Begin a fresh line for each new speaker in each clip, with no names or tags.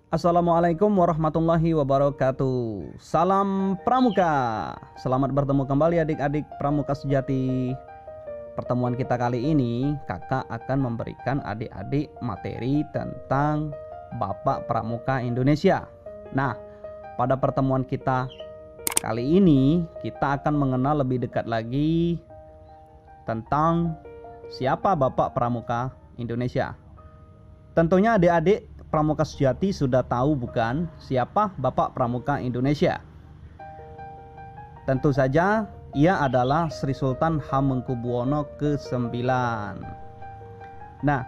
Assalamualaikum warahmatullahi wabarakatuh. Salam Pramuka. Selamat bertemu kembali adik-adik Pramuka sejati. Pertemuan kita kali ini kakak akan memberikan adik-adik materi tentang Bapak Pramuka Indonesia. Nah, pada pertemuan kita kali ini kita akan mengenal lebih dekat lagi tentang siapa Bapak Pramuka Indonesia. Tentunya adik-adik Pramuka sejati sudah tahu bukan siapa Bapak Pramuka Indonesia? Tentu saja ia adalah Sri Sultan Hamengkubuwono ke-9. Nah,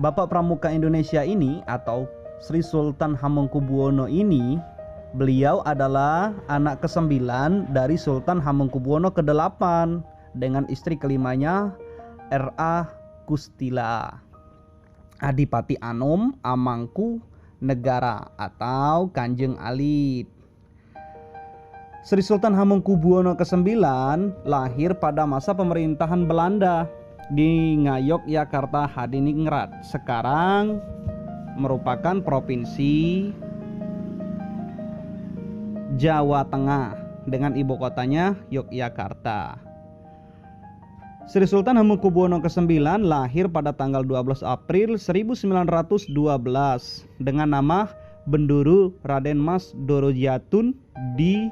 Bapak Pramuka Indonesia ini atau Sri Sultan Hamengkubuwono ini, beliau adalah anak ke-9 dari Sultan Hamengkubuwono ke-8 dengan istri kelimanya R.A. Kustila, Adipati Anom Amangku Negara atau Kanjeng Alit. Sri Sultan Hamengkubuwono ke-9 lahir pada masa pemerintahan Belanda di Ngayogyakarta Hadiningrat, sekarang merupakan provinsi Jawa Tengah dengan ibu kotanya Yogyakarta. Sri Sultan Hamengkubuwono ke-9 lahir pada tanggal 12 April 1912 dengan nama Benduru Raden Mas Dorojatun di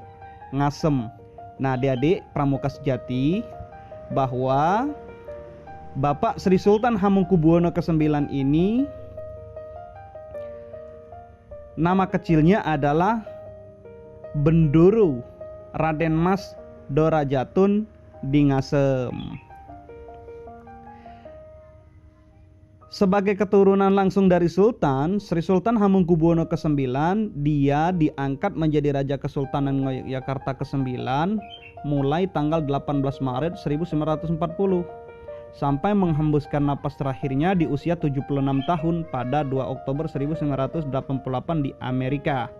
Ngasem. Nah, adik-adik Pramuka sejati, bahwa Bapak Sri Sultan Hamengkubuwono ke-9 ini nama kecilnya adalah Benduru Raden Mas Dorojatun di Ngasem. Sebagai keturunan langsung dari Sultan, Sri Sultan Hamengkubuwono ke-9, dia diangkat menjadi Raja Kesultanan Ngayogyakarta ke-9 mulai tanggal 18 Maret 1940 sampai menghembuskan napas terakhirnya di usia 76 tahun pada 2 Oktober 1988 di Amerika.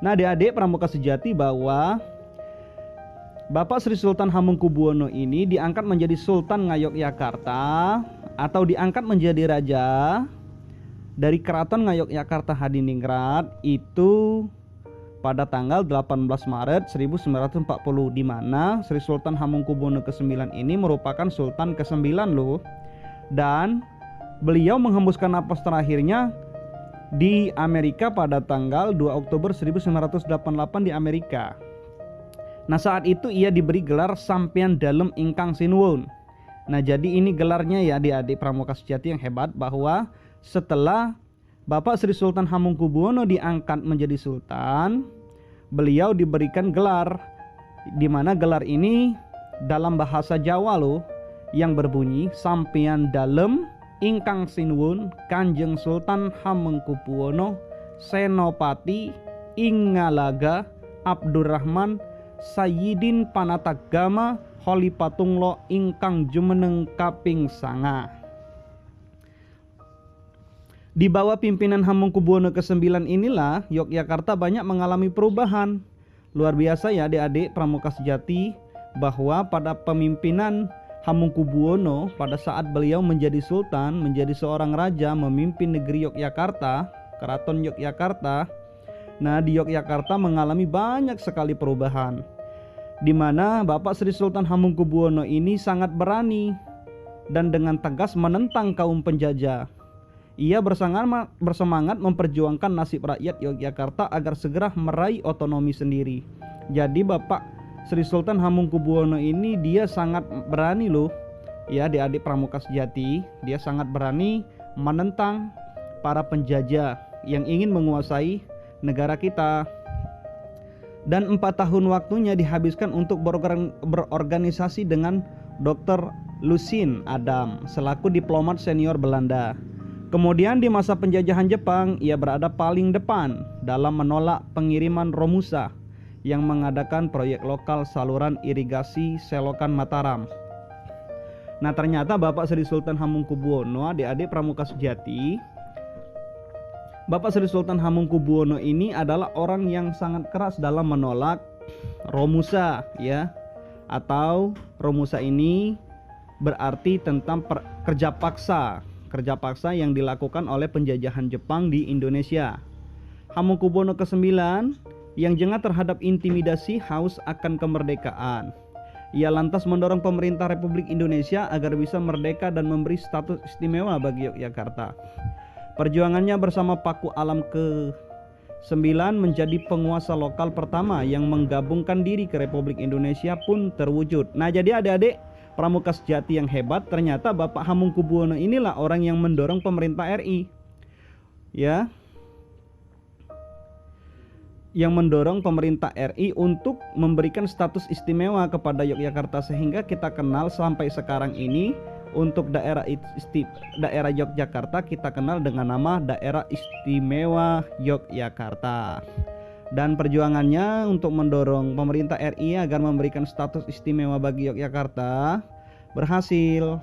Nah, adik-adik Pramuka sejati, bahwa Bapak Sri Sultan Hamengkubuwono ini diangkat menjadi Sultan Ngayogyakarta atau diangkat menjadi raja dari Keraton Ngayogyakarta Hadiningrat itu pada tanggal 18 Maret 1940, di mana Sri Sultan Hamengkubuwono ke-9 ini merupakan Sultan ke-9 loh. Dan beliau menghembuskan napas terakhirnya di Amerika pada tanggal 2 Oktober 1988 di Amerika. Nah, saat itu ia diberi gelar Sampeyan Dalem Ingkang Sinuwun. Nah, jadi ini gelarnya ya adik-adik Pramuka sejati yang hebat, bahwa setelah Bapak Sri Sultan Hamengkubuwono diangkat menjadi sultan, beliau diberikan gelar, di mana gelar ini dalam bahasa Jawa loh, yang berbunyi Sampeyan Dalem Ingkang Sinuwun Kanjeng Sultan Hamengkubuwono Senopati Ingalaga Abdurrahman Sayyidin Panatagama Holi Patunglo ingkang jumeneng kaping sanga. Di bawah pimpinan Hamengkubuwono ke-9 inilah Yogyakarta banyak mengalami perubahan. Luar biasa ya adik-adik Pramuka sejati, bahwa pada pemimpinan Hamengkubuwono pada saat beliau menjadi sultan, menjadi seorang raja memimpin negeri Yogyakarta, Keraton Yogyakarta. Nah, di Yogyakarta mengalami banyak sekali perubahan, di mana Bapak Sri Sultan Hamengkubuwono ini sangat berani dan dengan tegas menentang kaum penjajah. Ia bersemangat memperjuangkan nasib rakyat Yogyakarta agar segera meraih otonomi sendiri. Jadi Bapak Sri Sultan Hamengkubuwono ini dia sangat berani loh. Ya, adik-adik Pramuka sejati, dia sangat berani menentang para penjajah yang ingin menguasai negara kita. Dan 4 tahun waktunya dihabiskan untuk berorganisasi dengan Dr. Lucien Adam selaku diplomat senior Belanda. Kemudian di masa penjajahan Jepang, ia berada paling depan dalam menolak pengiriman Romusa yang mengadakan proyek lokal saluran irigasi Selokan Mataram. Nah, ternyata Bapak Sri Sultan Hamengkubuwono, adik-adik Pramuka sejati, Bapak Sri Sultan Hamengkubuwono ini adalah orang yang sangat keras dalam menolak Romusa ya. Atau Romusa ini berarti tentang kerja paksa yang dilakukan oleh penjajahan Jepang di Indonesia. Hamengkubuwono ke-9 yang jengah terhadap intimidasi haus akan kemerdekaan. Ia lantas mendorong pemerintah Republik Indonesia agar bisa merdeka dan memberi status istimewa bagi Yogyakarta. Perjuangannya bersama Paku Alam ke-9 menjadi penguasa lokal pertama yang menggabungkan diri ke Republik Indonesia pun terwujud. Nah, jadi adik-adik pramuka sejati yang hebat, ternyata Bapak Hamengkubuwono inilah orang yang mendorong pemerintah RI. Ya. Yang mendorong pemerintah RI untuk memberikan status istimewa kepada Yogyakarta, sehingga kita kenal sampai sekarang ini untuk daerah Yogyakarta kita kenal dengan nama Daerah Istimewa Yogyakarta. Dan perjuangannya untuk mendorong pemerintah RI agar memberikan status istimewa bagi Yogyakarta berhasil.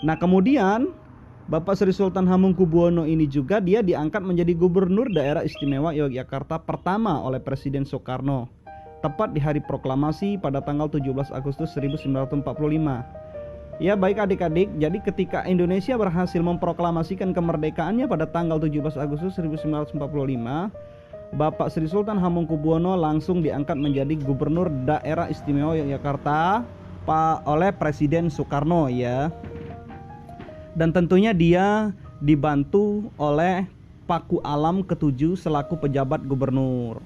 Nah, kemudian Bapak Sri Sultan Hamengkubuwono ini juga dia diangkat menjadi gubernur daerah istimewa Yogyakarta pertama oleh Presiden Soekarno, tepat di hari proklamasi pada tanggal 17 Agustus 1945. Ya, baik adik-adik, jadi ketika Indonesia berhasil memproklamasikan kemerdekaannya pada tanggal 17 Agustus 1945, Bapak Sri Sultan Hamengkubuwono langsung diangkat menjadi gubernur daerah istimewa Yogyakarta oleh Presiden Soekarno, ya. Dan tentunya dia dibantu oleh Paku Alam ke-7 selaku pejabat gubernur.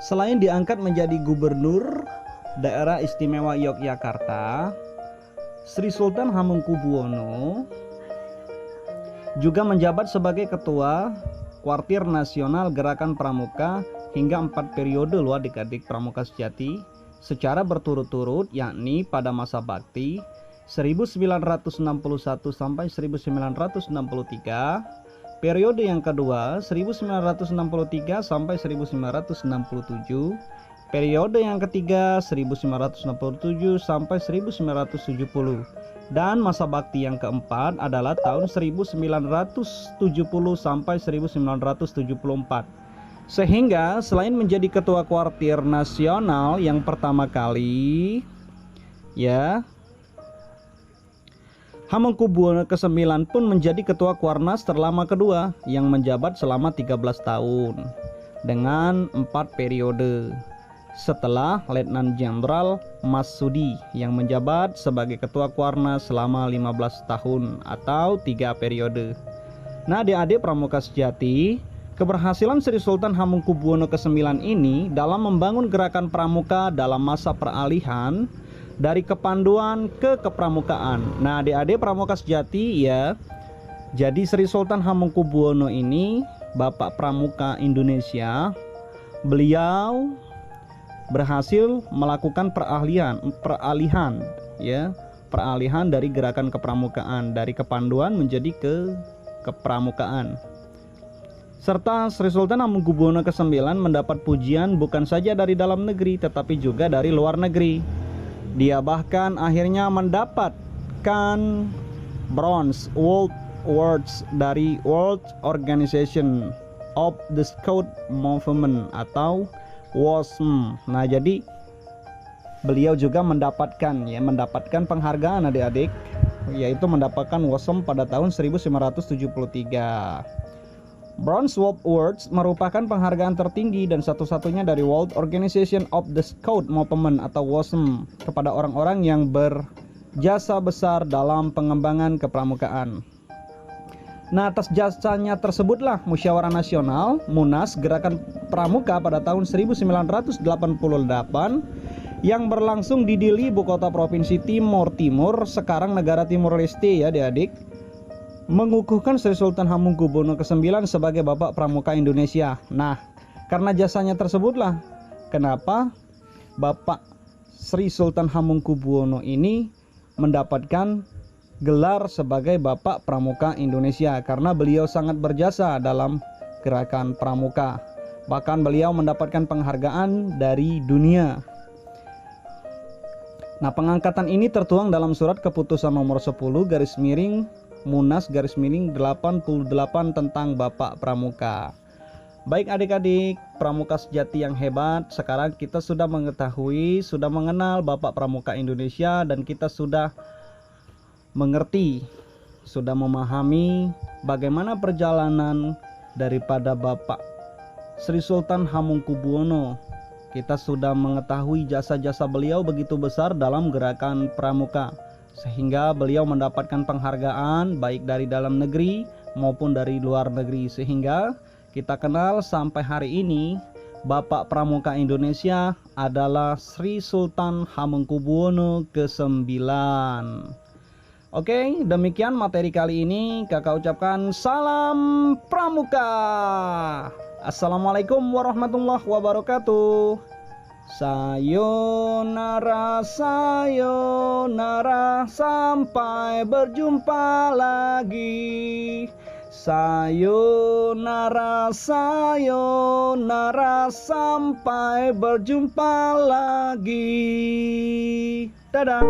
Selain diangkat menjadi gubernur daerah istimewa Yogyakarta, Sri Sultan Hamengkubuwono juga menjabat sebagai ketua Kuartir Nasional Gerakan Pramuka hingga 4 periode loh adik-adik pramuka sejati secara berturut-turut, yakni pada masa bakti 1961 sampai 1963, periode yang kedua 1963 sampai 1967, periode yang ketiga 1967 sampai 1970, dan masa bakti yang keempat adalah tahun 1970 sampai 1974. Sehingga selain menjadi ketua Kuartir Nasional yang pertama kali, ya, Hamengkubuwono ke-9 pun menjadi ketua Kuarnas terlama kedua yang menjabat selama 13 tahun dengan 4 periode, setelah Letnan Jenderal Masudi yang menjabat sebagai ketua Kuarnas selama 15 tahun atau 3 periode. Nah, adik-adik pramuka sejati, keberhasilan Sri Sultan Hamengkubuwono ke-9 ini dalam membangun gerakan pramuka dalam masa peralihan dari kepanduan ke kepramukaan. Nah, adik-adik pramuka sejati, ya, jadi Sri Sultan Hamengkubuwono ini Bapak Pramuka Indonesia, beliau berhasil melakukan peralihan dari gerakan kepramukaan, dari kepanduan menjadi ke kepramukaan. Serta Sri Sultan Hamengkubuwono ke-9 mendapat pujian bukan saja dari dalam negeri tetapi juga dari luar negeri. Dia bahkan akhirnya mendapatkan Bronze World Awards dari World Organization of the Scout Movement atau WOSM. Nah, jadi beliau juga mendapatkan penghargaan adik-adik, yaitu mendapatkan WOSM pada tahun 1973. Bronze World Awards merupakan penghargaan tertinggi dan satu-satunya dari World Organization of the Scout Movement atau WOSM kepada orang-orang yang berjasa besar dalam pengembangan kepramukaan. Nah, atas jasanya tersebutlah Musyawarah Nasional Munas Gerakan Pramuka pada tahun 1988 yang berlangsung di Dili, ibu kota provinsi Timur Timur, sekarang negara Timur Leste, ya adik-adik, mengukuhkan Sri Sultan Hamengkubuwono ke-9 sebagai Bapak Pramuka Indonesia. Nah, karena jasanya tersebutlah kenapa Bapak Sri Sultan Hamengkubuwono ini mendapatkan gelar sebagai Bapak Pramuka Indonesia, karena beliau sangat berjasa dalam gerakan pramuka. Bahkan beliau mendapatkan penghargaan dari dunia. Nah, pengangkatan ini tertuang dalam surat keputusan nomor 10/Munas/88 tentang Bapak Pramuka. Baik adik-adik pramuka sejati yang hebat, sekarang kita sudah mengetahui, sudah mengenal Bapak Pramuka Indonesia, dan kita sudah mengerti, sudah memahami bagaimana perjalanan daripada Bapak Sri Sultan Hamengkubuwono. Kita sudah mengetahui jasa-jasa beliau begitu besar dalam gerakan pramuka, sehingga beliau mendapatkan penghargaan baik dari dalam negeri maupun dari luar negeri, sehingga kita kenal sampai hari ini Bapak Pramuka Indonesia adalah Sri Sultan Hamengkubuwono ke-9. Oke, demikian materi kali ini. Kakak ucapkan salam pramuka. Assalamualaikum warahmatullahi wabarakatuh. Sayonara, sayonara, sampai berjumpa lagi. Sayonara, sayonara, sampai berjumpa lagi. Dadah.